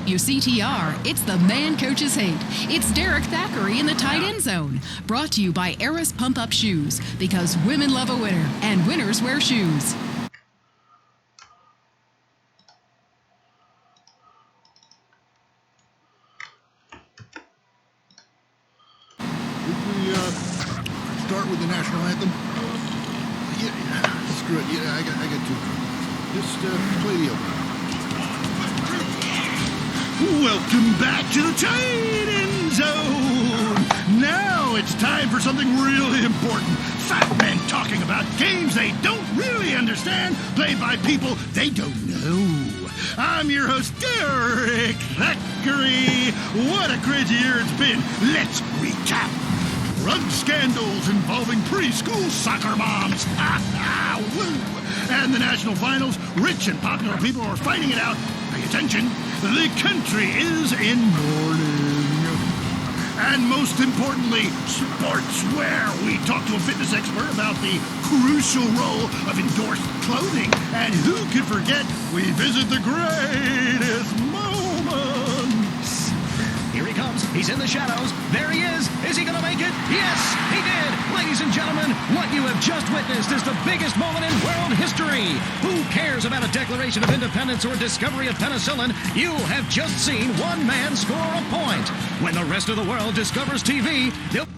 WCTR, it's the man coaches hate. It's Derek Thackeray in the tight end zone. Brought to you by Eris Pump Up Shoes, because women love a winner, and winners wear shoes. Did we start with the national anthem? Yeah, screw it. Yeah, I got two. Just play the opener. Welcome back to the tight end zone. Now it's time for something really important. Fat men talking about games they don't really understand, played by people they don't know. I'm your host, Derek Thackeray. What a crazy year it's been. Let's recap. Drug scandals involving preschool soccer moms. Woo! And the national finals, rich and popular people are fighting it out. Pay attention. The country is in mourning. And most importantly, sportswear. We talked to a fitness expert about the crucial role of endorsed clothing. And who could forget, we visit the greatest moments. Here he comes. He's in the shadows. There he is. Is he going to make it? Yes, he did. Ladies and gentlemen, what you have just witnessed is the biggest moment in world history. Who cares about a Declaration of Independence or discovery of penicillin? You have just seen one man score a point. When the rest of the world discovers TV, they'll...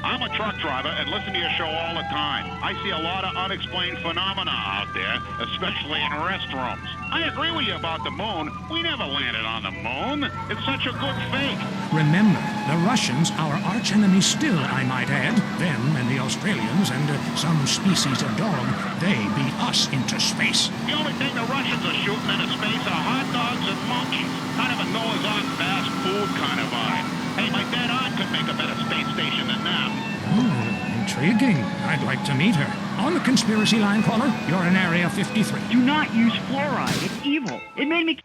I'm a truck driver and listen to your show all the time. I see a lot of unexplained phenomena out there, especially in restrooms. I agree with you about the moon. We never landed on the moon. It's such a good fake. Remember, the Russians, our archenemy still, I might add, them and the Australians and some species of dog, they beat us into space. The only thing the Russians are shooting into space are hot dogs and monkeys. Kind of a Noah's Ark fast food kind of vibe. Hey, my dead aunt could make a better space station than them. Intriguing. I'd like to meet her. On the conspiracy line, caller, you're in Area 53. Do not use fluoride. It's evil. It made me...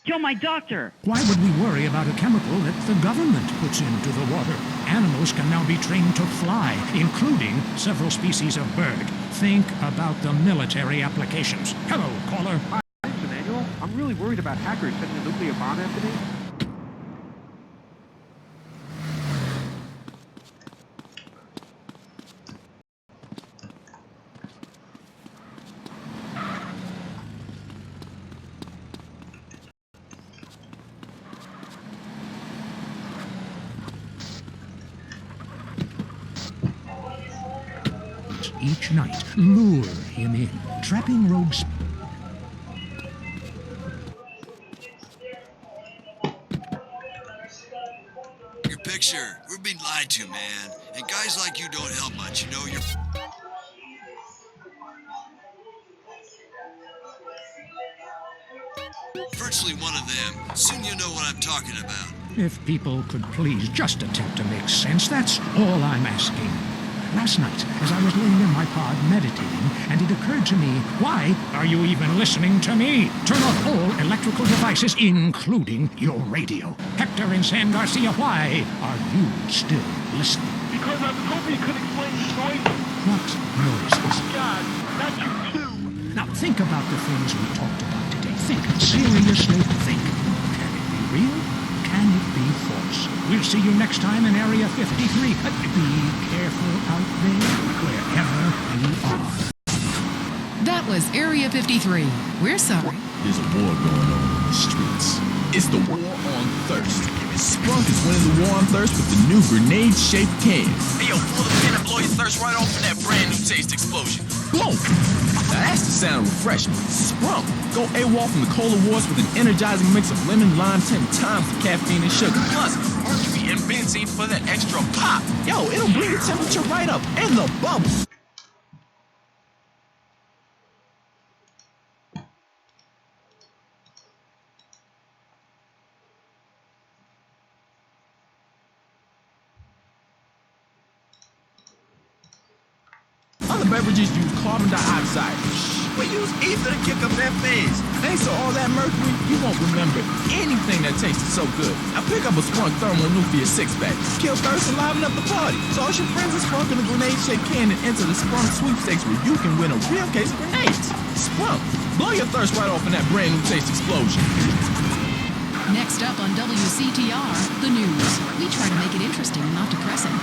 Kill my doctor! Why would we worry about a chemical that the government puts into the water? Animals can now be trained to fly, including several species of bird. Think about the military applications. Hello, caller. Hi, Emmanuel. I'm really worried about hackers setting a nuclear bomb, Anthony. Each night, lure him in, trapping rogues. Your picture. We're being lied to, man. And guys like you don't help much. You know, you're... virtually one of them. Soon you'll know what I'm talking about. If people could please just attempt to make sense, that's all I'm asking. Last night, as I was laying in my pod meditating, and it occurred to me, why are you even listening to me? Turn off all electrical devices, including your radio. Hector and San Garcia, why are you still listening? Because I was hoping you could explain the noises. What noises? God, not you too. Now think about the things we talked about today. Think, seriously think. Can it be real? Can it be false? We'll see you next time in Area 53. But be careful out there, wherever you are. That was Area 53. We're sorry. There's a war going on in the streets. It's the war on thirst. Sprunk is winning the war on thirst with the new grenade-shaped can. Hey, yo, pull the pin and blow your thirst right off in that brand new taste explosion. Boom! Now that's the sound of refreshment. Sprunk. Go AWOL from the Cola Wars with an energizing mix of lemon, lime, 10 times the caffeine and sugar. Plus, mercury and benzene for that extra pop. Yo, it'll bring the temperature right up and the bubbles. Other beverages use carbon dioxide. We use ether to kick up that phase. Thanks to all that mercury, you won't remember anything that tasted so good. Now pick up a Sprunk Thermonuclear 6-pack. Kill thirst and liven up the party. So all your friends are Sprunk in a grenade-shaped can and enter the Sprunk sweepstakes where you can win a real case of grenades. Sprunk. Blow your thirst right off in that brand new taste explosion. Next up on WCTR, the news. We try to make it interesting and not depressing.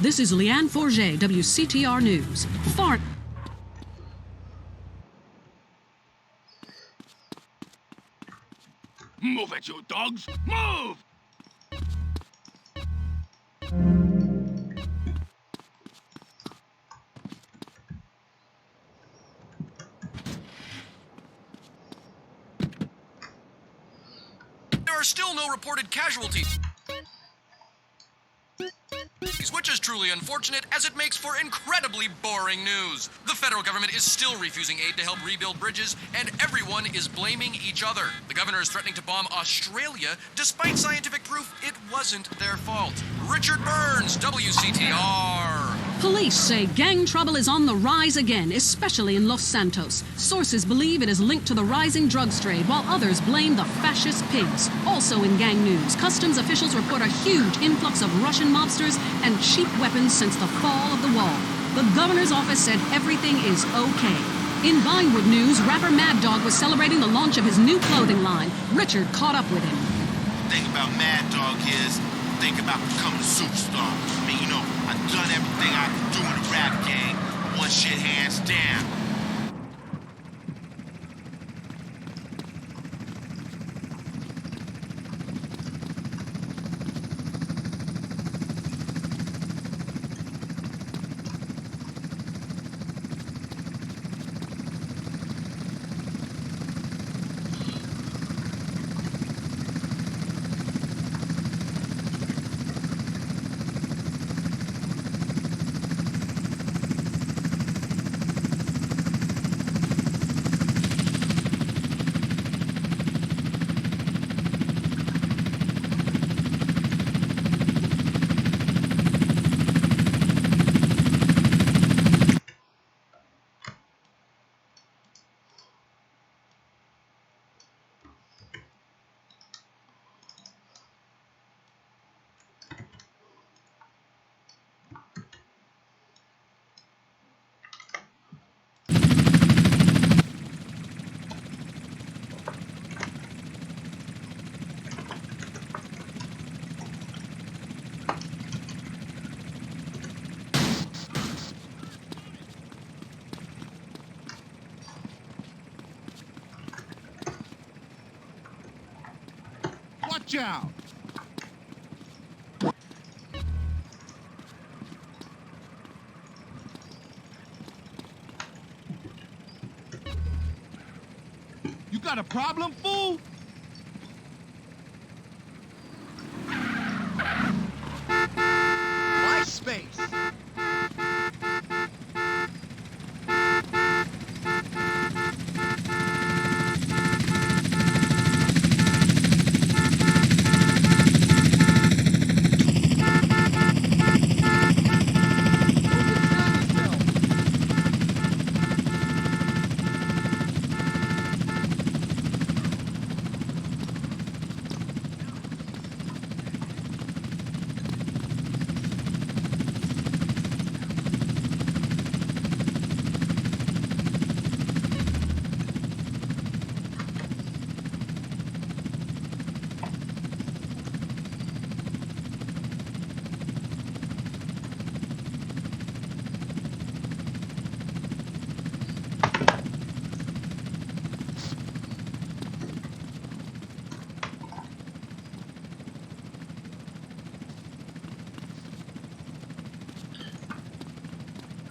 This is Leanne Forget, WCTR News. Move it, you dogs! Move! There are still no reported casualties. Which is truly unfortunate, as it makes for incredibly boring news. The federal government is still refusing aid to help rebuild bridges, and everyone is blaming each other. The governor is threatening to bomb Australia, despite scientific proof it wasn't their fault. Richard Burns, WCTR. Police say gang trouble is on the rise again, especially in Los Santos. Sources believe it is linked to the rising drugs trade, while others blame the fascist pigs. Also in gang news, customs officials report a huge influx of Russian mobsters and cheap weapons since the fall of the wall. The governor's office said everything is okay. In Vinewood news, rapper Mad Dog was celebrating the launch of his new clothing line. Richard caught up with him. The thing about Mad Dog is, think about becoming a superstar. I mean, you know, I've done everything I can do in the rap game. I want shit hands down. Watch out! You got a problem, fool? MySpace.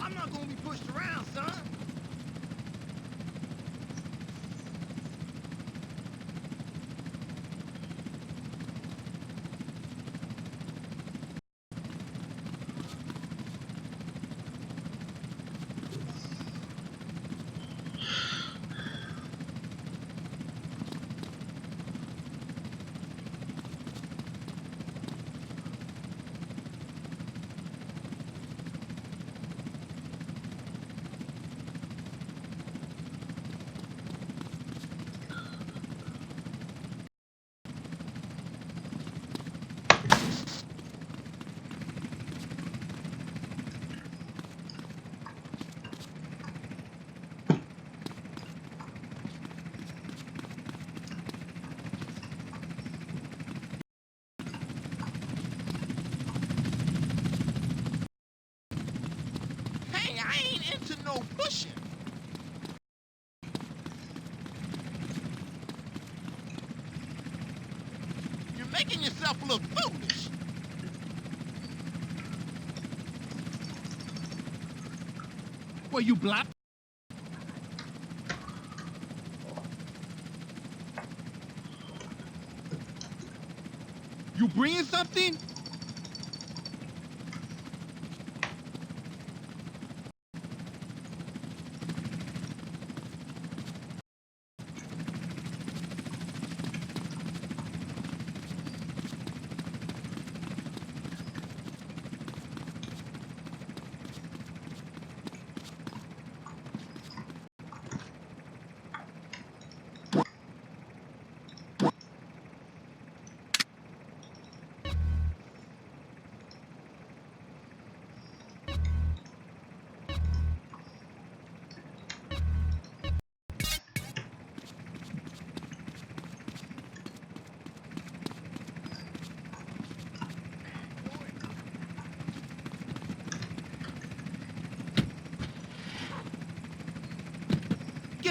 I'm not gonna be pushed around, son. I ain't into no pushing. You're making yourself look foolish. Well, you black. You bringing something?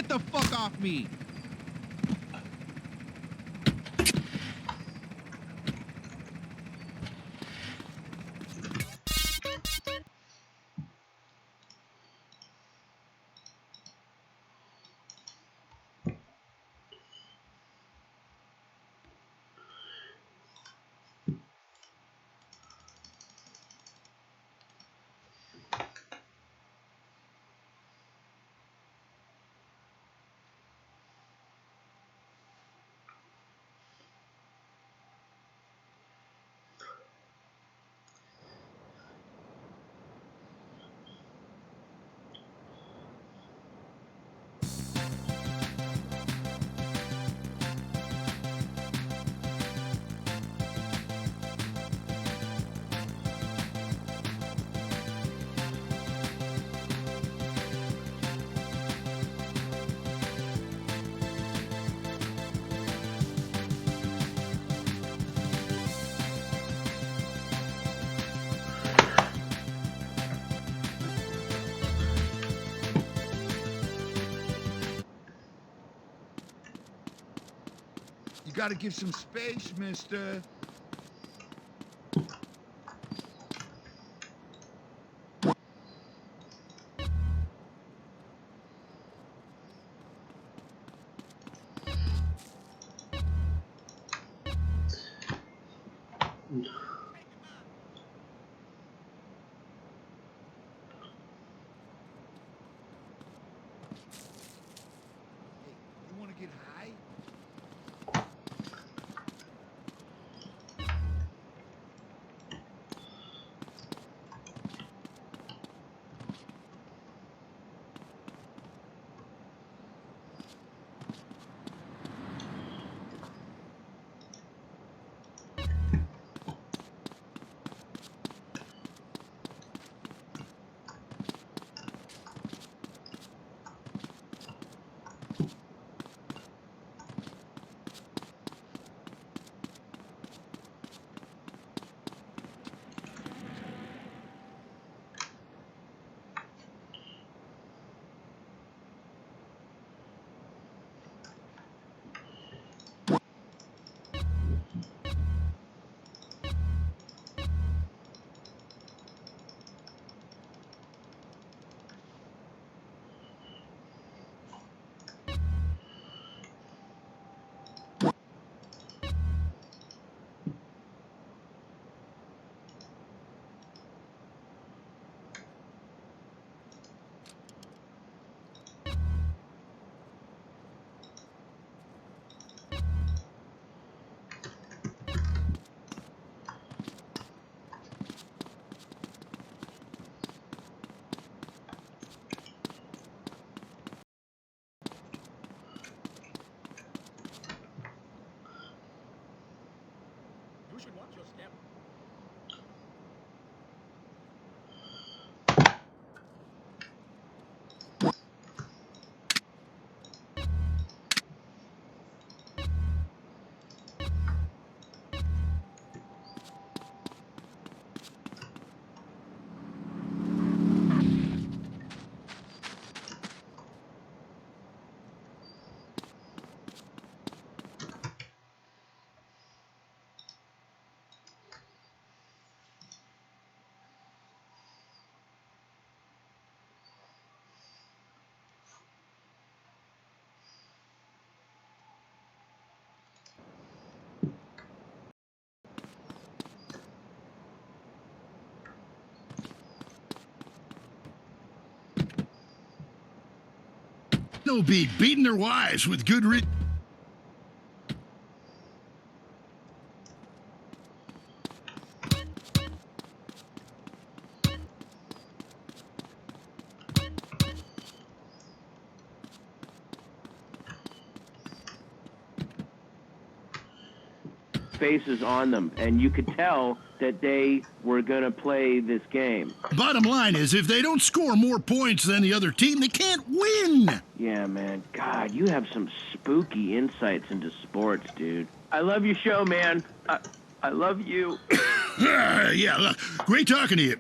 Get the fuck off me! You gotta give some space, mister. You wanna get high? You should watch your step. No beat beating their wives with good faces on them, and you could tell that they were going to play this game. Bottom line is, if they don't score more points than the other team, they can't win. Yeah, man. God, you have some spooky insights into sports, dude. I love your show, man. I love you. Yeah, look, great talking to you.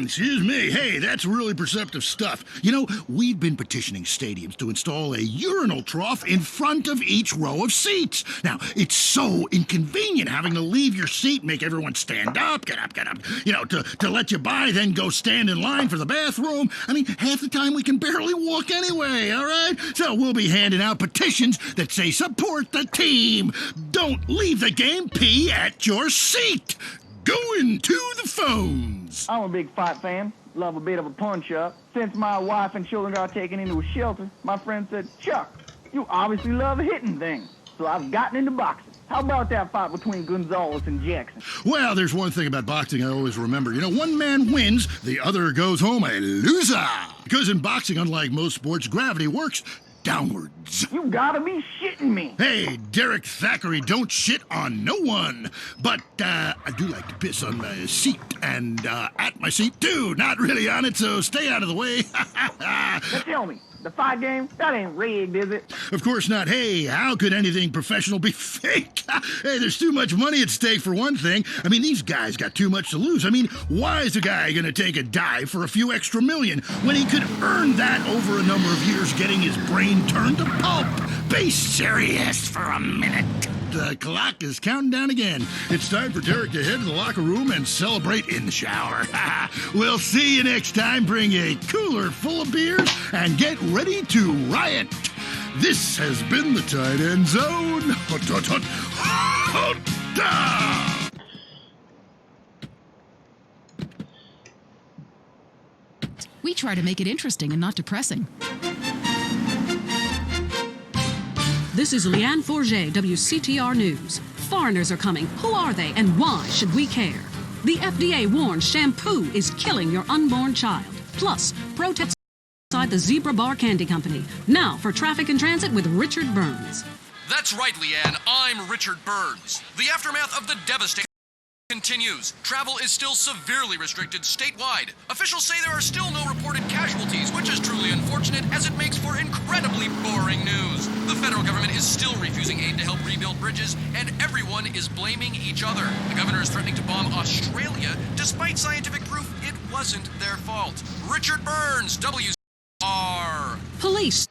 Excuse me. Hey, that's really perceptive stuff. You know, we've been petitioning stadiums to install a urinal trough in front of each row of seats. Now, it's so inconvenient having to leave your seat, make everyone stand up, get up, you know, to let you by, then go stand in line for the bathroom. I mean, half the time we can barely walk anyway, all right? So we'll be handing out petitions that say support the team. Don't leave the game, pee at your seat. Going to the phones. I'm a big fight fan. Love a bit of a punch-up. Since my wife and children got taken into a shelter, my friend said, Chuck, you obviously love hitting things. So I've gotten into boxing. How about that fight between Gonzalez and Jackson? Well, there's one thing about boxing I always remember. You know, one man wins, the other goes home a loser. Because in boxing, unlike most sports, gravity works downwards. You gotta be shitting me. Hey, Derek Thackeray, don't shit on no one. But I do like to piss on my seat and at my seat too. Not really on it, so stay out of the way. Now tell me, the fight game, that ain't rigged, is it? Of course not. Hey, how could anything professional be fake? Hey, there's too much money at stake for one thing. I mean, these guys got too much to lose. I mean, why is a guy gonna take a dive for a few extra million when he could earn that over a number of years getting his brain turned to pulp? Be serious for a minute. The clock is counting down again. It's time for Derek to head to the locker room and celebrate in the shower. We'll see you next time. Bring a cooler full of beers and get ready to riot. This has been the Tight End Zone. We try to make it interesting and not depressing. This is Leanne Forget, WCTR News. Foreigners are coming. Who are they and why should we care? The FDA warns shampoo is killing your unborn child. Plus, protests outside the Zebra Bar Candy Company. Now for Traffic and Transit with Richard Burns. That's right, Leanne. I'm Richard Burns. The aftermath of the devastating continues. Travel is still severely restricted statewide. Officials say there are still no reported casualties, which is truly unfortunate as it makes for incredibly boring news. The federal government is still refusing aid to help rebuild bridges, and everyone is blaming each other. The governor is threatening to bomb Australia, despite scientific proof it wasn't their fault. Richard Burns, WCR. Police.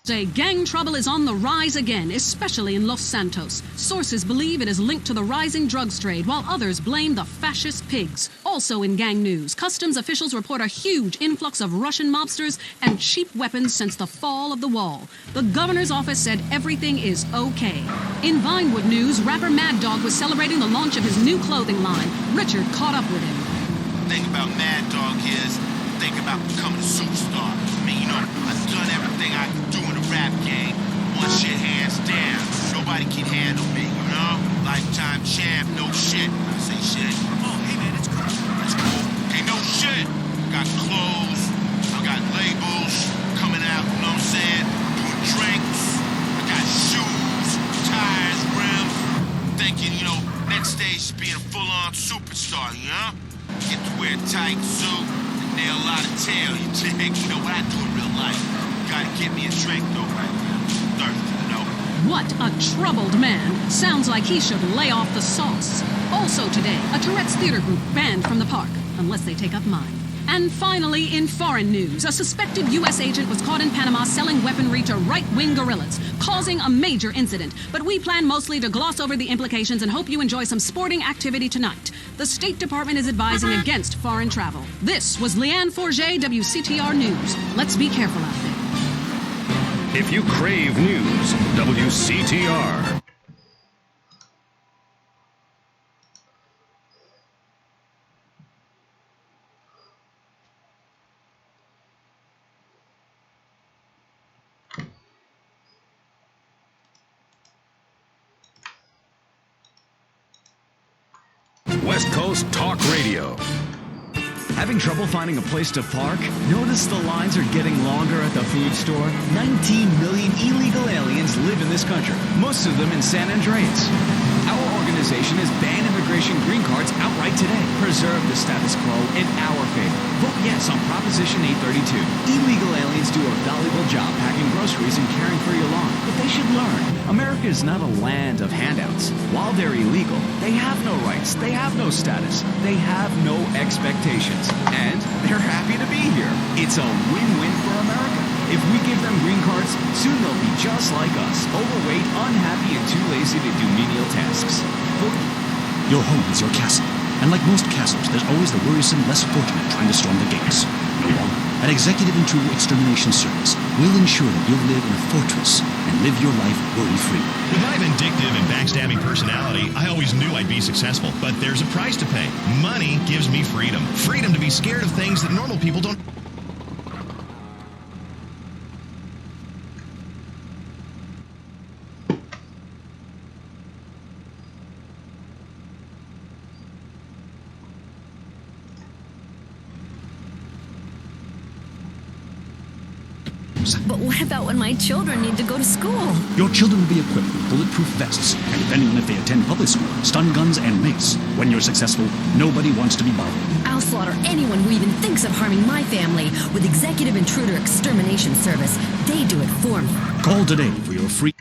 Say gang trouble is on the rise again, especially in Los Santos. Sources believe it is linked to the rising drugs trade, while others blame the fascist pigs. Also in gang news, customs officials report a huge influx of Russian mobsters and cheap weapons since the fall of the wall. The governor's office said everything is okay. In Vinewood news, rapper Mad Dog was celebrating the launch of his new clothing line. Richard caught up with him. The thing about Mad Dog is, think about becoming a superstar. I mean, you know, I've done everything I can do in the rap game. One shit, hands down. Nobody can handle me, you know? Lifetime champ, no shit. I say shit. Oh, hey man, it's cool. That's cool. Okay, no shit. I got clothes. I got labels coming out, you know what I'm saying? Doing drinks. I got shoes, tires, rims. Thinking, you know, next stage is being a full-on superstar, you know? Get to wear a tight suit. Nail a lot of tail, you dig? You know what I do in real life? Gotta get me a drink, though, right now. Thirsty, you know? What a troubled man. Sounds like he should lay off the sauce. Also today, a Tourette's theater group banned from the park, unless they take up mine. And finally, in foreign news, a suspected U.S. agent was caught in Panama selling weaponry to right-wing guerrillas, causing a major incident. But we plan mostly to gloss over the implications and hope you enjoy some sporting activity tonight. The State Department is advising against foreign travel. This was Leanne Forget, WCTR News. Let's be careful out there. If you crave news, WCTR. West Coast Talk Radio. Having trouble finding a place to park? Notice the lines are getting longer at the food store? 19 million illegal aliens live in this country, most of them in San Andreas. Our organization has banned immigration green cards outright today. Preserve the status quo in our favor. Vote yes on Proposition 832. Illegal aliens do a valuable job packing groceries and caring for your lawn, but they should learn. America is not a land of handouts. While they're illegal, they have no rights, they have no status, they have no expectations, and they're happy to be here. It's a win-win for America. If we give them green cards, soon they'll be just like us, overweight, unhappy, and too lazy to do menial tasks. Vote. Your home is your castle, and like most castles, there's always the worrisome, less fortunate trying to storm the gates. No longer. An executive intruder extermination service will ensure that you'll live in a fortress and live your life worry-free. With my vindictive and backstabbing personality, I always knew I'd be successful, but there's a price to pay. Money gives me freedom. Freedom to be scared of things that normal people don't. But what about when my children need to go to school? Your children will be equipped with bulletproof vests, and depending on if they attend public school, stun guns and mace. When you're successful, nobody wants to be bothered. I'll slaughter anyone who even thinks of harming my family with Executive Intruder Extermination Service. They do it for me. Call today for your free...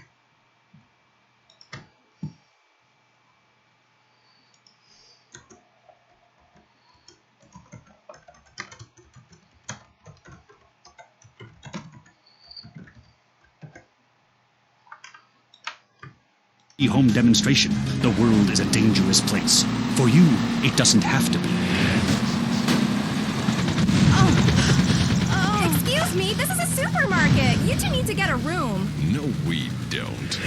home demonstration. The world is a dangerous place. For you, it doesn't have to be. Excuse me, this is a supermarket. You two need to get a room. No, we don't.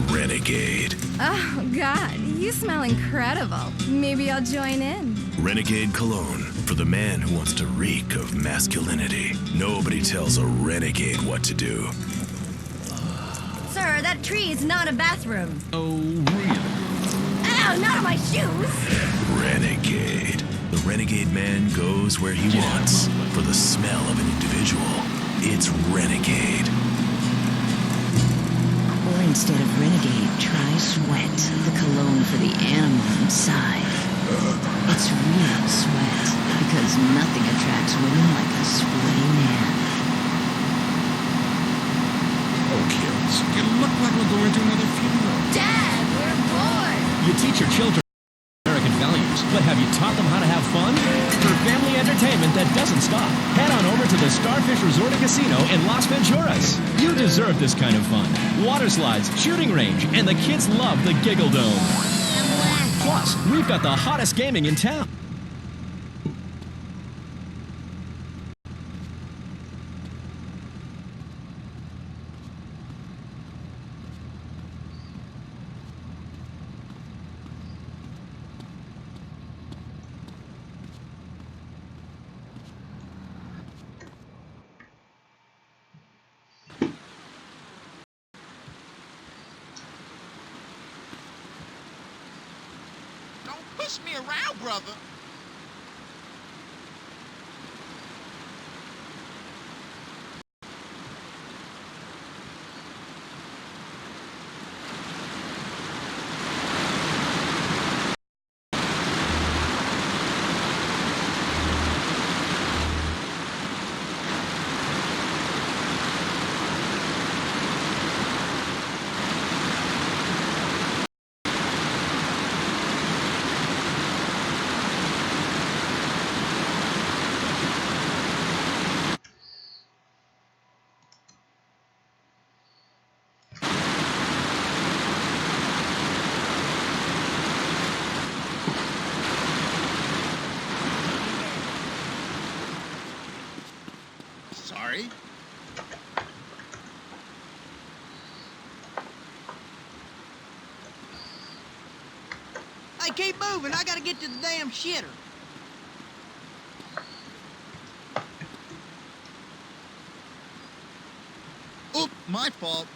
Renegade. Oh, God, you smell incredible. Maybe I'll join in. Renegade cologne for the man who wants to reek of masculinity. Nobody tells a renegade what to do. Sir, that tree is not a bathroom. Oh, really? Ow, not on my shoes! Renegade. The renegade man goes where he wants. For the smell of an individual, it's renegade. Or instead of renegade, try sweat. The cologne for the animal inside. It's real sweat, because nothing attracts women like a sweaty man. You look like we're going to another funeral. Dad, we're bored! You teach your children American values, but have you taught them how to have fun? For family entertainment that doesn't stop, head on over to the Starfish Resort and Casino in Las Venturas. You deserve this kind of fun. Water slides, shooting range, and the kids love the Giggle Dome. Plus, we've got the hottest gaming in town. Push me around, brother. Sorry. Hey, keep moving. I gotta get to the damn shitter. Oop, my fault.